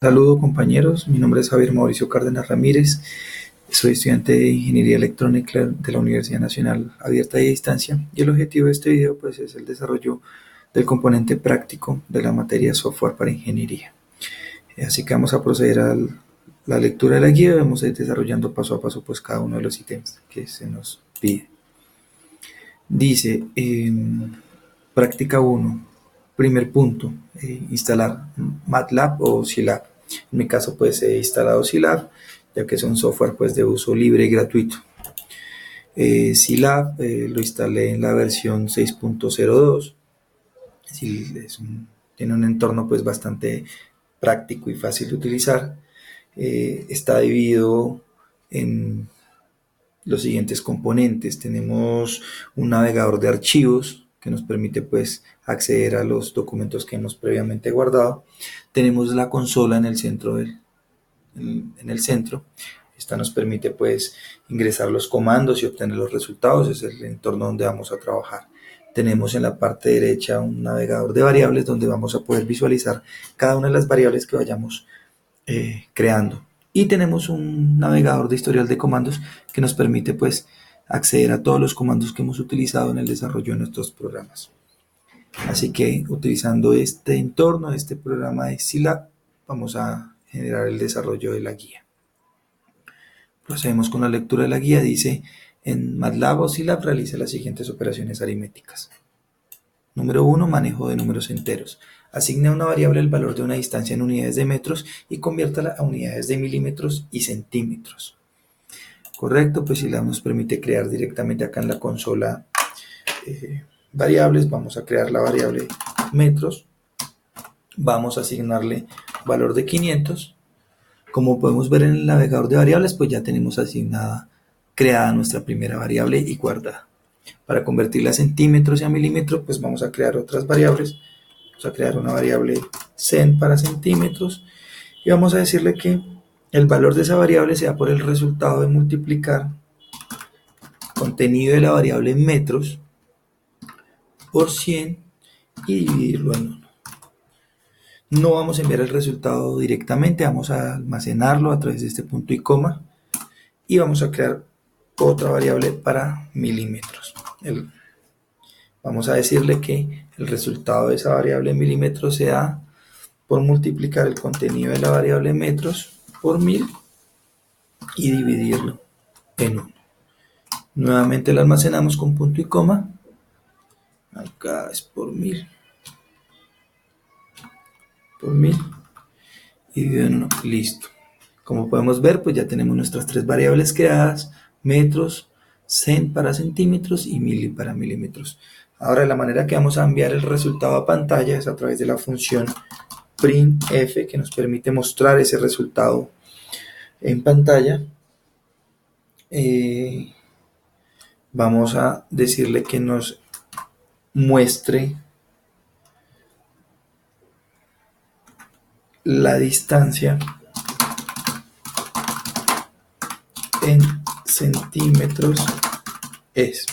Saludos compañeros, mi nombre es Javier Mauricio Cárdenas Ramírez, soy estudiante de Ingeniería Electrónica de la Universidad Nacional Abierta y a Distancia y el objetivo de este video pues, es el desarrollo del componente práctico de la materia software para ingeniería. Así que vamos a proceder a la lectura de la guía y vamos a ir desarrollando paso a paso pues, cada uno de los ítems que se nos pide. Dice, práctica 1, primer punto, instalar MATLAB o Scilab. En mi caso pues he instalado Scilab, ya que es un software pues de uso libre y gratuito. Scilab lo instalé en la versión 6.02. Tiene un entorno pues bastante práctico y fácil de utilizar. Está dividido en los siguientes componentes. Tenemos un navegador de archivos que nos permite pues acceder a los documentos que hemos previamente guardado. Tenemos la consola en el centro en el centro. Esta nos permite pues ingresar los comandos y obtener los resultados. Es el entorno donde vamos a trabajar. Tenemos en la parte derecha un navegador de variables donde vamos a poder visualizar cada una de las variables que vayamos creando. Y tenemos un navegador de historial de comandos que nos permite pues acceder a todos los comandos que hemos utilizado en el desarrollo de nuestros programas. Así que utilizando este entorno, este programa de Scilab, vamos a generar el desarrollo de la guía. Procedemos con la lectura de la guía. Dice, en MATLAB o Scilab realiza las siguientes operaciones aritméticas. Número 1, manejo de números enteros. Asigna a una variable el valor de una distancia en unidades de metros y conviértala a unidades de milímetros y centímetros. Correcto, pues Scilab nos permite crear directamente acá en la consola variables. Vamos a crear la variable metros. Vamos a asignarle valor de 500. Como podemos ver en el navegador de variables, pues ya tenemos creada nuestra primera variable y guardada. Para convertirla a centímetros y a milímetros, pues vamos a crear otras variables. Vamos a crear una variable cen para centímetros y vamos a decirle que el valor de esa variable sea por el resultado de multiplicar contenido de la variable en metros por 100 y dividirlo en 1. No vamos a enviar el resultado directamente, vamos a almacenarlo a través de este punto y coma y vamos a crear otra variable para milímetros. Vamos a decirle que el resultado de esa variable en milímetros se da por multiplicar el contenido de la variable en metros por 1000 y dividirlo en 1. Nuevamente lo almacenamos con punto y coma. Acá es por 1000. Por 1000 y dividido en 1. Listo. Como podemos ver, pues ya tenemos nuestras tres variables creadas: metros, cen para centímetros y mili para milímetros. Ahora la manera que vamos a enviar el resultado a pantalla es a través de la función printf, que nos permite mostrar ese resultado en pantalla. Vamos a decirle que nos muestre la distancia en centímetros es.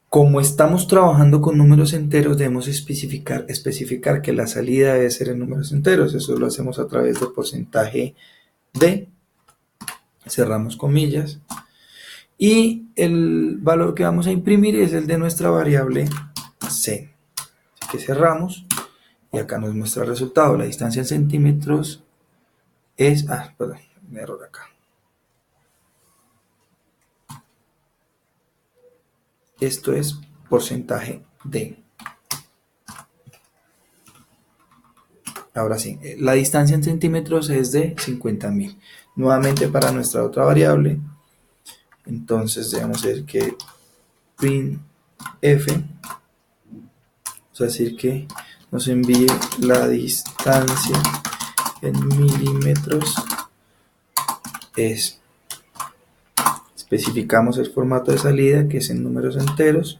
Como estamos trabajando con números enteros, debemos especificar que la salida debe ser en números enteros. Eso lo hacemos a través de porcentaje de, cerramos comillas, y el valor que vamos a imprimir es el de nuestra variable c. Así que cerramos y acá nos muestra el resultado. La distancia en centímetros es, perdón, un error acá. Esto es porcentaje de. Ahora sí, la distancia en centímetros es de 50.000. Nuevamente para nuestra otra variable, entonces debemos decir que printf, vamos a decir que nos envíe la distancia en milímetros es. Especificamos el formato de salida, que es en números enteros,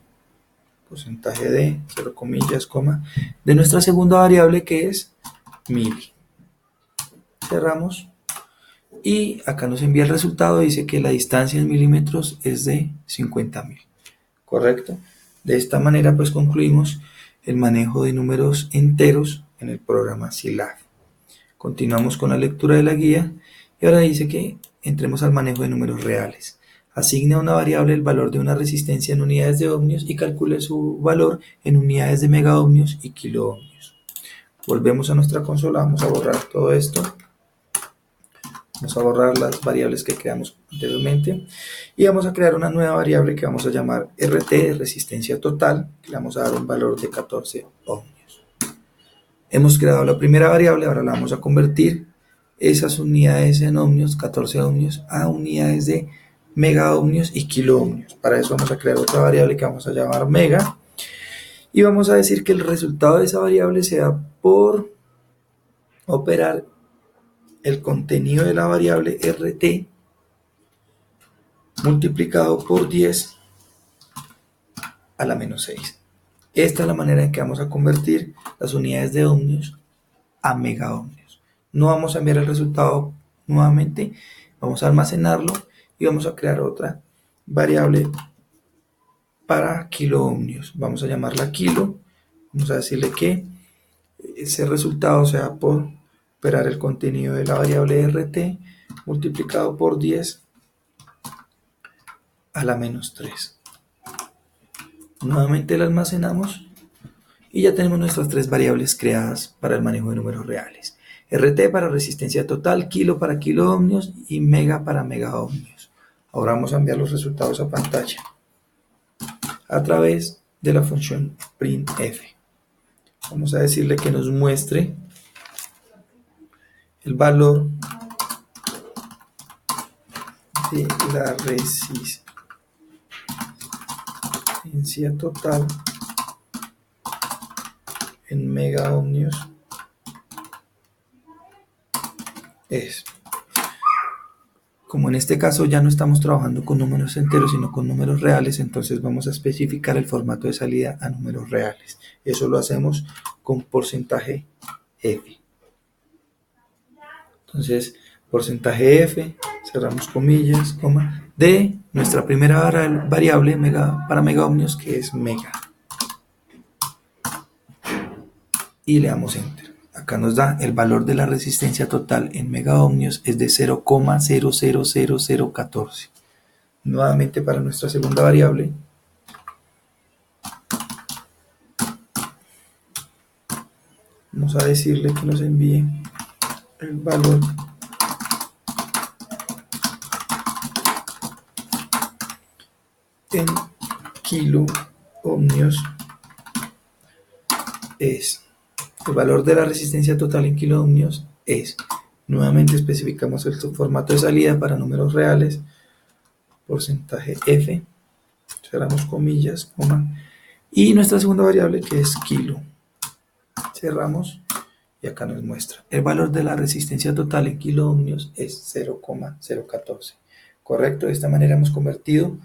porcentaje de, 0 comillas, coma, de nuestra segunda variable, que es mili. Cerramos y acá nos envía el resultado. Dice que la distancia en milímetros es de 50.000. Correcto. De esta manera pues concluimos el manejo de números enteros en el programa Scilab. Continuamos con la lectura de la guía y ahora dice que entremos al manejo de números reales. Asigne a una variable el valor de una resistencia en unidades de ohmios y calcule su valor en unidades de megaohmios y kiloohmios. Volvemos a nuestra consola, vamos a borrar todo esto. Vamos a borrar las variables que creamos anteriormente y vamos a crear una nueva variable que vamos a llamar RT, resistencia total, que le vamos a dar un valor de 14 ohmios. Hemos creado la primera variable, ahora la vamos a convertir esas unidades en ohmios, 14 ohmios, a unidades de megaohmios y kiloohmios. Para eso vamos a crear otra variable que vamos a llamar mega y vamos a decir que el resultado de esa variable sea por operar el contenido de la variable RT multiplicado por 10 a la menos 6. Esta es la manera en que vamos a convertir las unidades de ohmios a megaohmios. No vamos a enviar el resultado nuevamente, vamos a almacenarlo y vamos a crear otra variable para kiloohmios. Vamos a llamarla kilo, vamos a decirle que ese resultado sea por operar el contenido de la variable RT multiplicado por 10 a la menos 3. Nuevamente la almacenamos y ya tenemos nuestras tres variables creadas para el manejo de números reales. RT para resistencia total, kilo para kiloohmios y mega para megaohmios. Ahora vamos a enviar los resultados a pantalla a través de la función printf. Vamos a decirle que nos muestre el valor de la resistencia total en megaohmios es. Como en este caso ya no estamos trabajando con números enteros sino con números reales, entonces vamos a especificar el formato de salida a números reales. Eso lo hacemos con porcentaje F. Entonces, porcentaje F, cerramos comillas, coma, de nuestra primera variable para megaohmios, que es mega. Y le damos enter. Acá nos da el valor de la resistencia total en megaohmios es de 0,000014. Nuevamente para nuestra segunda variable, vamos a decirle que nos envíe el valor en kiloohmios es. El valor de la resistencia total en kiloohmios es. Nuevamente especificamos el formato de salida para números reales, porcentaje F, cerramos comillas, coma, y nuestra segunda variable que es kilo. Cerramos y acá nos muestra. El valor de la resistencia total en kiloohmios es 0,014. Correcto, de esta manera hemos convertido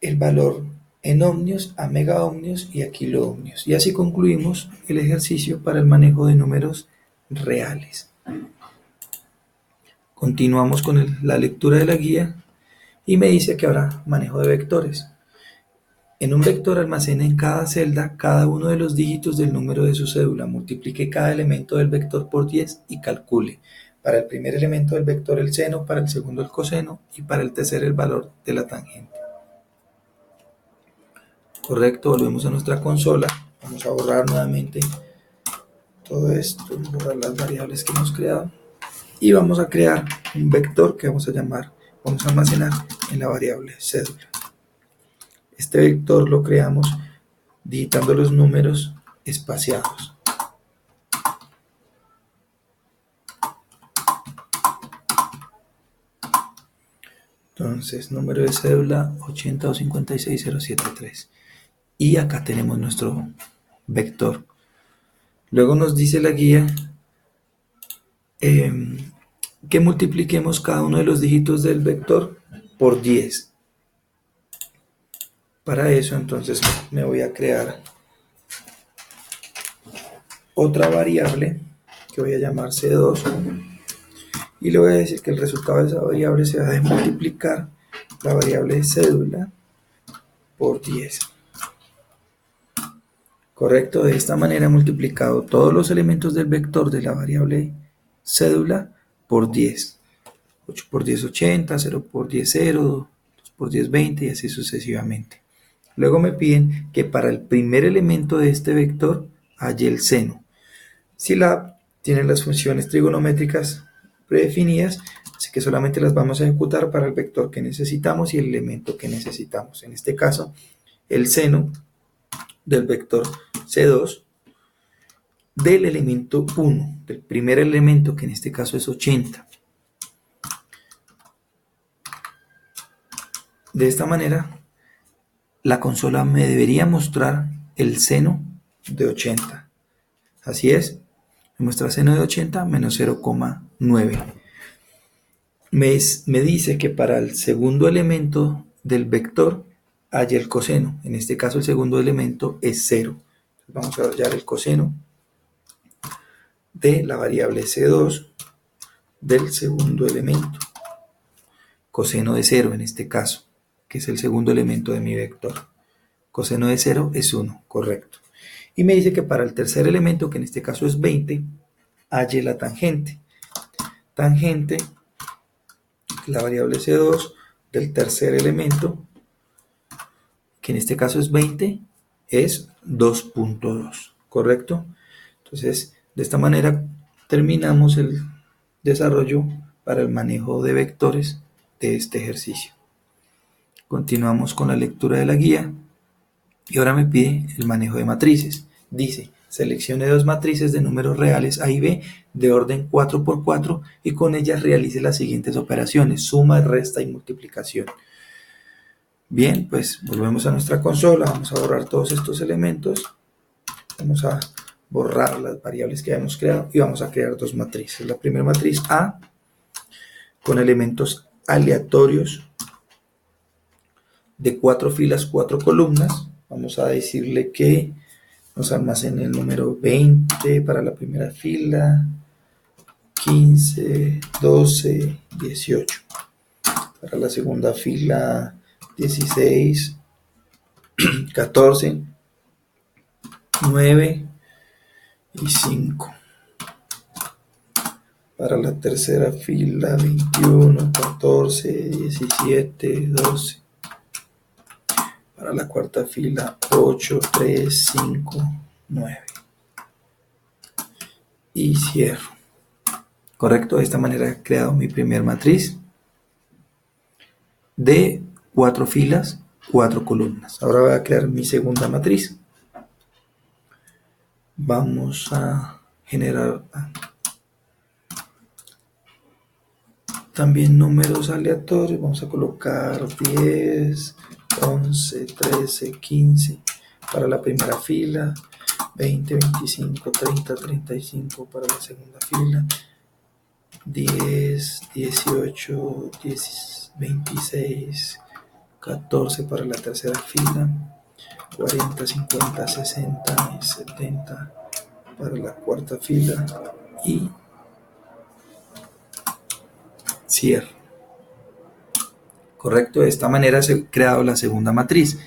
el valor en ohmios a megaohmios y a kiloohmios. Y así concluimos el ejercicio para el manejo de números reales. Continuamos con la lectura de la guía y me dice que habrá manejo de vectores. En un vector almacene en cada celda cada uno de los dígitos del número de su cédula, multiplique cada elemento del vector por 10 y calcule. Para el primer elemento del vector el seno, para el segundo el coseno y para el tercero el valor de la tangente. Correcto, volvemos a nuestra consola, vamos a borrar nuevamente todo esto, borrar las variables que hemos creado y vamos a crear un vector que vamos a almacenar en la variable cédula. Este vector lo creamos digitando los números espaciados. Entonces, número de cédula 8056073. Y acá tenemos nuestro vector. Luego nos dice la guía que multipliquemos cada uno de los dígitos del vector por 10. Para eso, entonces, me voy a crear otra variable que voy a llamar C2 y le voy a decir que el resultado de esa variable se va a multiplicar la variable cédula por 10. Correcto, de esta manera he multiplicado todos los elementos del vector de la variable cédula por 10. 8 por 10, 80, 0 por 10, 0, 2 por 10, 20 y así sucesivamente. Luego me piden que para el primer elemento de este vector halle el seno. SILAB tiene las funciones trigonométricas predefinidas, así que solamente las vamos a ejecutar para el vector que necesitamos y el elemento que necesitamos. En este caso, el seno del vector C2 del elemento 1, del primer elemento que en este caso es 80. De esta manera, la consola me debería mostrar el seno de 80. Así es, me muestra seno de 80 menos 0,9. Me dice que para el segundo elemento del vector haya el coseno. En este caso el segundo elemento es 0. Vamos a hallar el coseno de la variable C2 del segundo elemento. Coseno de 0 en este caso, que es el segundo elemento de mi vector. Coseno de 0 es 1, correcto. Y me dice que para el tercer elemento, que en este caso es 20, halle la tangente. Tangente, la variable C2 del tercer elemento, que en este caso es 20, es 2.2, ¿correcto? Entonces, de esta manera terminamos el desarrollo para el manejo de vectores de este ejercicio. Continuamos con la lectura de la guía y ahora me pide el manejo de matrices. Dice, seleccione dos matrices de números reales A y B de orden 4×4 y con ellas realice las siguientes operaciones: suma, resta y multiplicación. Bien, pues volvemos a nuestra consola, vamos a borrar todos estos elementos, vamos a borrar las variables que habíamos creado y vamos a crear dos matrices. La primera matriz A con elementos aleatorios de 4 filas, 4 columnas. Vamos a decirle que nos almacene el número 20 para la primera fila, 15, 12, 18. Para la segunda fila, 16, 14, 9 y 5. Para la tercera fila, 21, 14, 17, 12. Para la cuarta fila, 8, 3, 5, 9. Y cierro. Correcto, de esta manera he creado mi primer matriz de 4 filas, 4 columnas. Ahora voy a crear mi segunda matriz. Vamos a generar también números aleatorios. Vamos a colocar 10, 11, 13, 15 para la primera fila, 20, 25, 30, 35 para la segunda fila, 10, 18, 10, 26, 14 para la tercera fila, 40, 50, 60 y 70 para la cuarta fila y cierro. Correcto, de esta manera se ha creado la segunda matriz.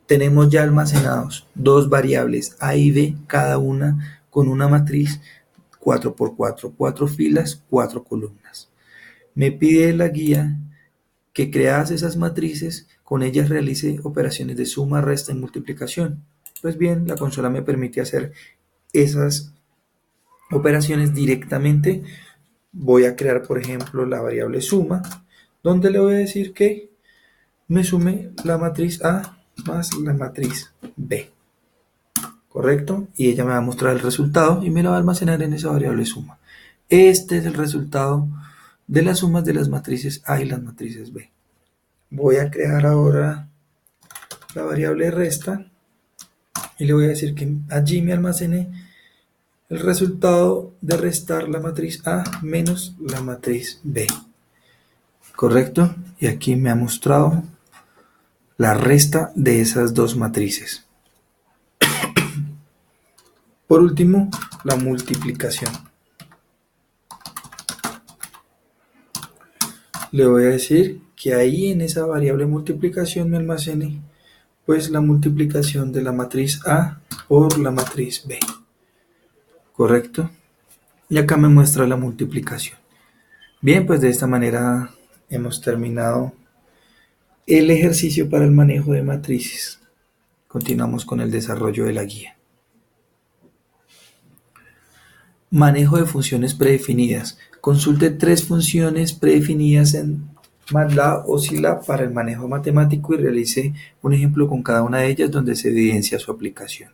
Tenemos ya almacenados dos variables A y B, cada una con una matriz 4×4, 4 filas, 4 columnas. Me pide la guía que creadas esas matrices, con ellas realice operaciones de suma, resta y multiplicación. Pues bien, la consola me permite hacer esas operaciones directamente. Voy a crear, por ejemplo, la variable suma, donde le voy a decir que me sume la matriz A más la matriz B. ¿Correcto? Y ella me va a mostrar el resultado y me lo va a almacenar en esa variable suma. Este es el resultado de las sumas de las matrices A y las matrices B. Voy a crear ahora la variable resta y le voy a decir que allí me almacene el resultado de restar la matriz A menos la matriz B. ¿Correcto? Y aquí me ha mostrado la resta de esas dos matrices. Por último, la multiplicación. Le voy a decir que ahí en esa variable multiplicación me almacene pues la multiplicación de la matriz A por la matriz B, ¿correcto? Y acá me muestra la multiplicación. Bien, pues de esta manera hemos terminado el ejercicio para el manejo de matrices. Continuamos con el desarrollo de la guía. Manejo de funciones predefinidas. Consulte 3 funciones predefinidas en MATLAB o SYLAB para el manejo matemático y realice un ejemplo con cada una de ellas donde se evidencia su aplicación.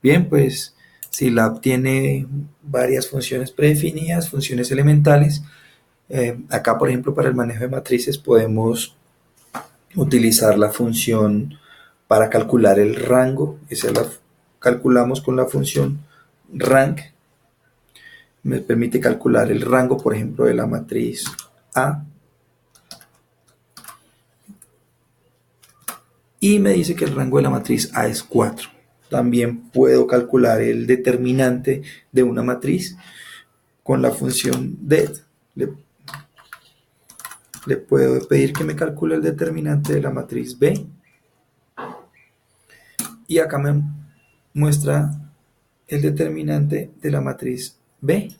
Bien, pues SYLAB tiene varias funciones predefinidas, funciones elementales. Acá, por ejemplo, para el manejo de matrices podemos utilizar la función para calcular el rango. Esa la calculamos con la función rank. Me permite calcular el rango, por ejemplo, de la matriz A. Y me dice que el rango de la matriz A es 4. También puedo calcular el determinante de una matriz con la función det. Le puedo pedir que me calcule el determinante de la matriz B. Y acá me muestra el determinante de la matriz B,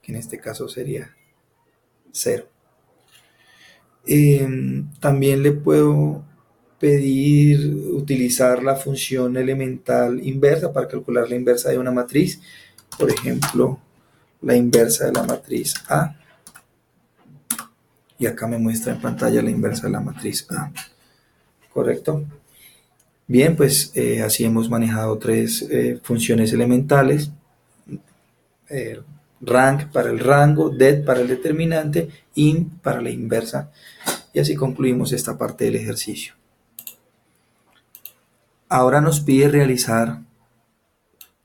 que en este caso sería 0. También le puedo pedir utilizar la función elemental inversa para calcular la inversa de una matriz. Por ejemplo, la inversa de la matriz A. Y acá me muestra en pantalla la inversa de la matriz A. ¿Correcto? Bien, pues así hemos manejado 3 funciones elementales. Rank para el rango, det para el determinante, in para la inversa. Y así concluimos esta parte del ejercicio. Ahora nos pide realizar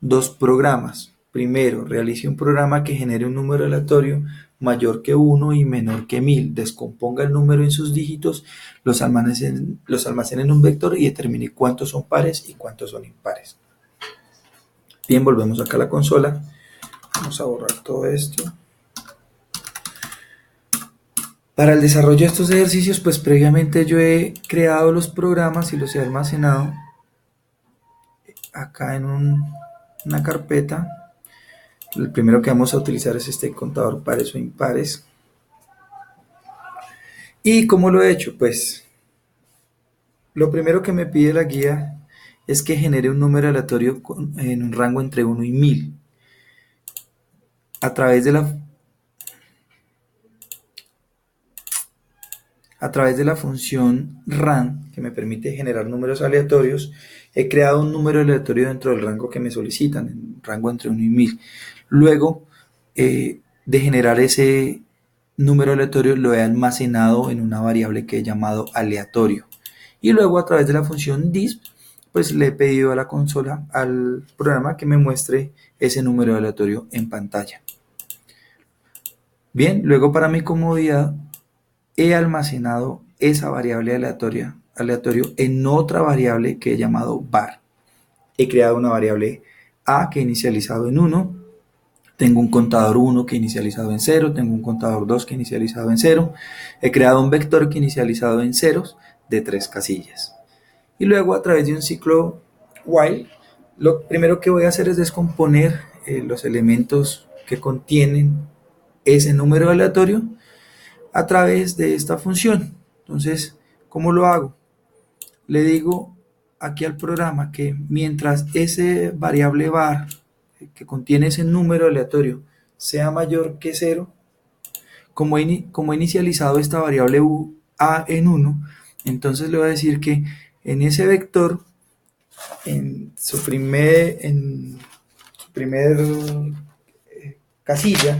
2 programas. Primero, realice un programa que genere un número aleatorio mayor que 1 y menor que 1000. Descomponga el número en sus dígitos, los almacene en un vector y determine cuántos son pares y cuántos son impares. Bien, volvemos acá a la consola. Vamos a borrar todo esto. Para el desarrollo de estos ejercicios, pues previamente yo he creado los programas y los he almacenado acá en una carpeta. El primero que vamos a utilizar es este contador pares o impares. ¿Y cómo lo he hecho? Pues lo primero que me pide la guía es que genere un número aleatorio en un rango entre 1 y 1000. A través de la función ran, que me permite generar números aleatorios, he creado un número aleatorio dentro del rango que me solicitan, en un rango entre 1 y 1000. Luego de generar ese número aleatorio, lo he almacenado en una variable que he llamado aleatorio. Y luego a través de la función disp, pues le he pedido a la consola, al programa, que me muestre ese número aleatorio en pantalla. Bien, luego para mi comodidad, he almacenado esa variable aleatorio en otra variable que he llamado var. He creado una variable a que he inicializado en 1, tengo un contador 1 que he inicializado en 0, tengo un contador 2 que he inicializado en 0, he creado un vector que he inicializado en ceros de 3 casillas. Y luego a través de un ciclo while, lo primero que voy a hacer es descomponer los elementos que contienen ese número aleatorio a través de esta función. Entonces, ¿cómo lo hago? Le digo aquí al programa que mientras ese variable var que contiene ese número aleatorio sea mayor que 0, como he inicializado esta variable a en 1, entonces le voy a decir que en ese vector, en su primer casilla,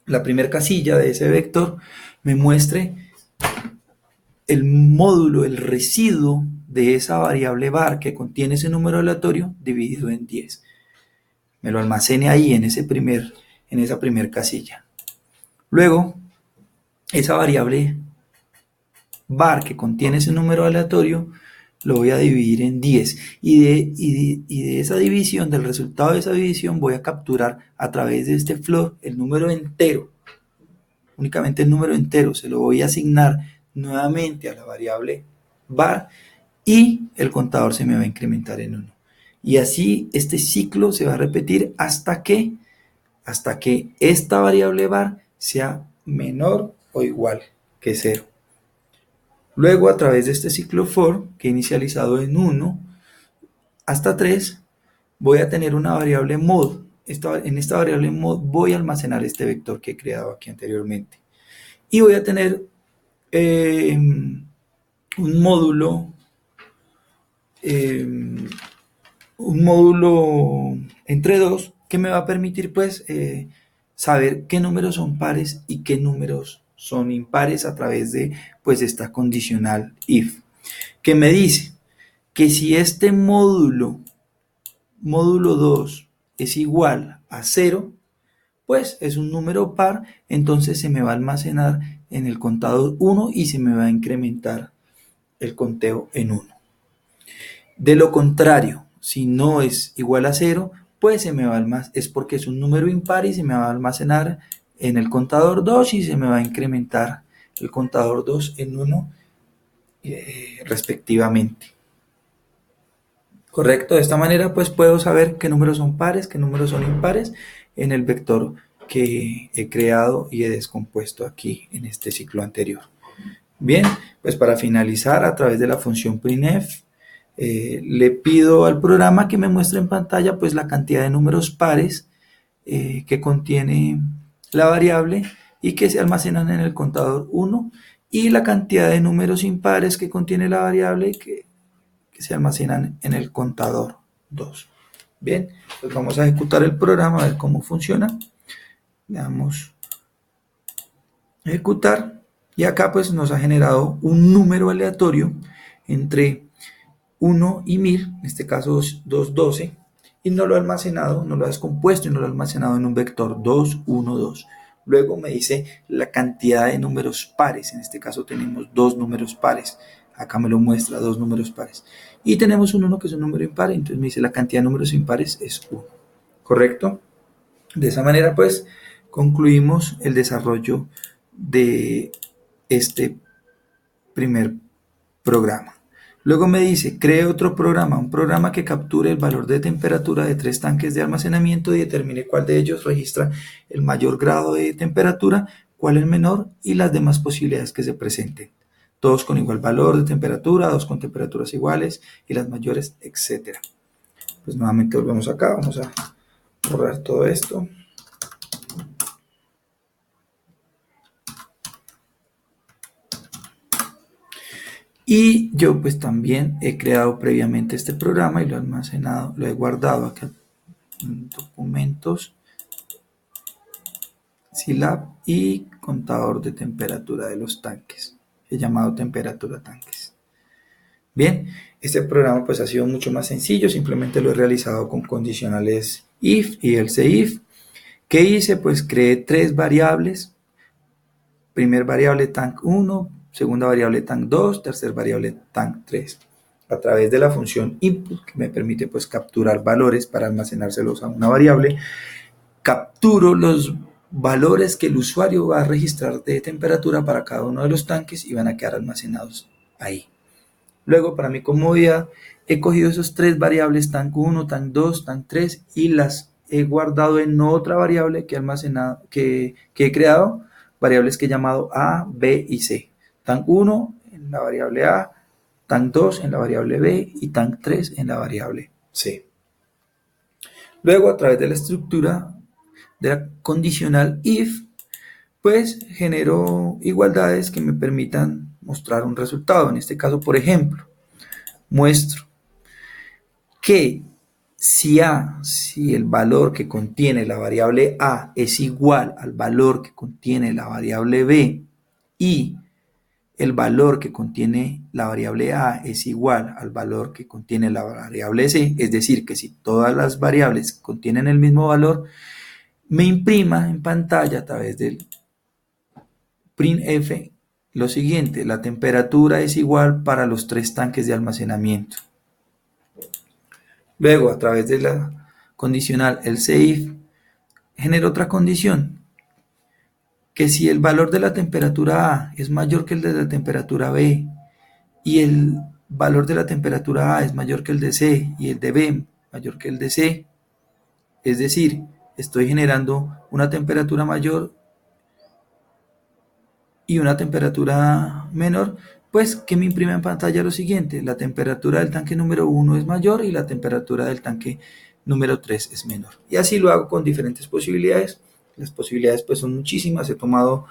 la primera casilla de ese vector, me muestre el módulo, el residuo de esa variable var que contiene ese número aleatorio dividido en 10. Me lo almacene ahí en esa primer casilla. Luego, esa variable var que contiene ese número aleatorio lo voy a dividir en 10 y de esa división, del resultado de esa división, voy a capturar a través de este floor el número entero, únicamente el número entero, se lo voy a asignar nuevamente a la variable var y el contador se me va a incrementar en 1. Y así este ciclo se va a repetir hasta que esta variable var sea menor o igual que 0. Luego, a través de este ciclo for, que he inicializado en 1 hasta 3, voy a tener una variable mod. En esta variable mod voy a almacenar este vector que he creado aquí anteriormente. Y voy a tener un módulo entre 2 que me va a permitir pues saber qué números son pares y qué números son impares a través de pues esta condicional if, que me dice que si este módulo 2 es igual a 0, pues es un número par, entonces se me va a almacenar en el contador 1 y se me va a incrementar el conteo en 1. De lo contrario, si no es igual a 0, pues se me va a es porque es un número impar y se me va a almacenar en el contador 2 y se me va a incrementar el contador 2 en 1 respectivamente. ¿Correcto? De esta manera pues puedo saber qué números son pares, qué números son impares en el vector que he creado y he descompuesto aquí en este ciclo anterior. Bien, pues para finalizar, a través de la función printf, le pido al programa que me muestre en pantalla pues la cantidad de números pares que contiene la variable y que se almacenan en el contador 1 y la cantidad de números impares que contiene la variable que se almacenan en el contador 2. Bien, pues vamos a ejecutar el programa a ver cómo funciona. Le damos ejecutar y acá pues nos ha generado un número aleatorio entre 1 y 1000, en este caso 212, y no lo ha almacenado, no lo ha descompuesto y no lo ha almacenado en un vector 2, 1, 2. Luego me dice la cantidad de números pares, en este caso tenemos dos números pares, acá me lo muestra, dos números pares. Y tenemos un 1 que es un número impar, entonces me dice la cantidad de números impares es 1, ¿correcto? De esa manera pues concluimos el desarrollo de este primer programa. Luego me dice, cree otro programa, un programa que capture el valor de temperatura de 3 tanques de almacenamiento y determine cuál de ellos registra el mayor grado de temperatura, cuál el menor y las demás posibilidades que se presenten. Todos con igual valor de temperatura, dos con temperaturas iguales y las mayores, etc. Pues nuevamente volvemos acá, vamos a borrar todo esto. Y yo pues también he creado previamente este programa y lo he almacenado, lo he guardado acá en documentos, Scilab y contador de temperatura de los tanques, he llamado temperatura tanques. Bien, este programa pues ha sido mucho más sencillo, simplemente lo he realizado con condicionales if y else if. ¿Qué hice? Pues creé tres variables, primer variable tank 1, segunda variable tank 2, tercer variable tank 3. A través de la función input, que me permite pues capturar valores para almacenárselos a una variable, capturo los valores que el usuario va a registrar de temperatura para cada uno de los tanques y van a quedar almacenados ahí. Luego, para mi comodidad, he cogido esos tres variables, tank 1, tank 2, tank 3, y las he guardado en otra variable que he creado, variables que he llamado A, B y C. Tank 1 en la variable A, tank 2 en la variable B y tank 3 en la variable C. Luego, a través de la estructura de la condicional if, pues genero igualdades que me permitan mostrar un resultado. En este caso, por ejemplo, muestro que si el valor que contiene la variable A es igual al valor que contiene la variable B y el valor que contiene la variable A es igual al valor que contiene la variable C, es decir, que si todas las variables contienen el mismo valor, me imprima en pantalla a través del printf lo siguiente: la temperatura es igual para los tres tanques de almacenamiento. Luego, a través de la condicional else if, genero otra condición, que si el valor de la temperatura A es mayor que el de la temperatura B y el valor de la temperatura A es mayor que el de C y el de B mayor que el de C. Es decir, estoy generando una temperatura mayor y una temperatura menor, pues que me imprime en pantalla lo siguiente: la temperatura del tanque número 1 es mayor y la temperatura del tanque número 3 es menor. Y así lo hago con diferentes posibilidades. Las posibilidades pues son muchísimas, he tomado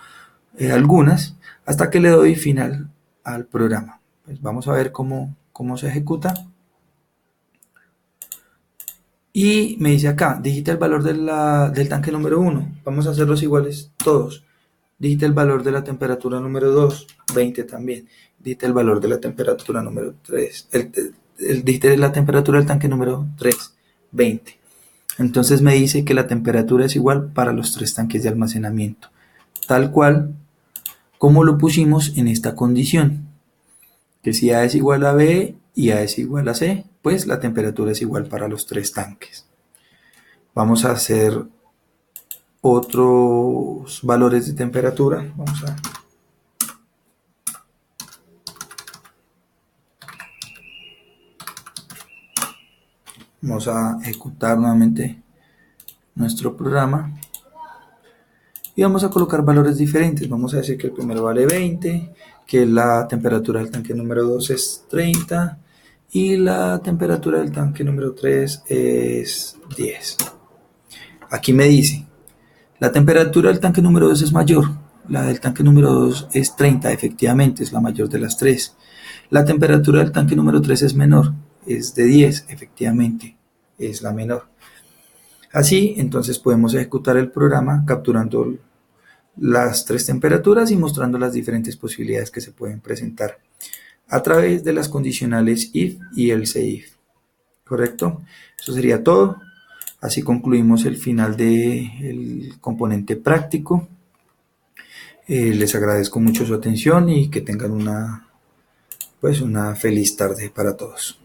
algunas hasta que le doy final al programa. Pues vamos a ver cómo se ejecuta. Y me dice acá, digita el valor del tanque número 1. Vamos a hacerlos iguales todos. Digita el valor de la temperatura número 2, 20 también. Digita el valor de la temperatura número 3. Digita la temperatura del tanque número 3, 20. Entonces me dice que la temperatura es igual para los tres tanques de almacenamiento. Tal cual como lo pusimos en esta condición. Que si A es igual a B y A es igual a C, pues la temperatura es igual para los tres tanques. Vamos a hacer otros valores de temperatura. Vamos a ejecutar nuevamente nuestro programa y vamos a colocar valores diferentes. Vamos a decir que el primero vale 20, que la temperatura del tanque número 2 es 30 y la temperatura del tanque número 3 es 10. Aquí me dice, la temperatura del tanque número 2 es mayor, la del tanque número 2 es 30, efectivamente es la mayor de las tres. La temperatura del tanque número 3 es menor, es de 10, efectivamente es la menor. Así, entonces podemos ejecutar el programa capturando las tres temperaturas y mostrando las diferentes posibilidades que se pueden presentar a través de las condicionales if y else if. ¿Correcto? Eso sería todo. Así concluimos el final del componente práctico. Les agradezco mucho su atención y que tengan una feliz tarde para todos.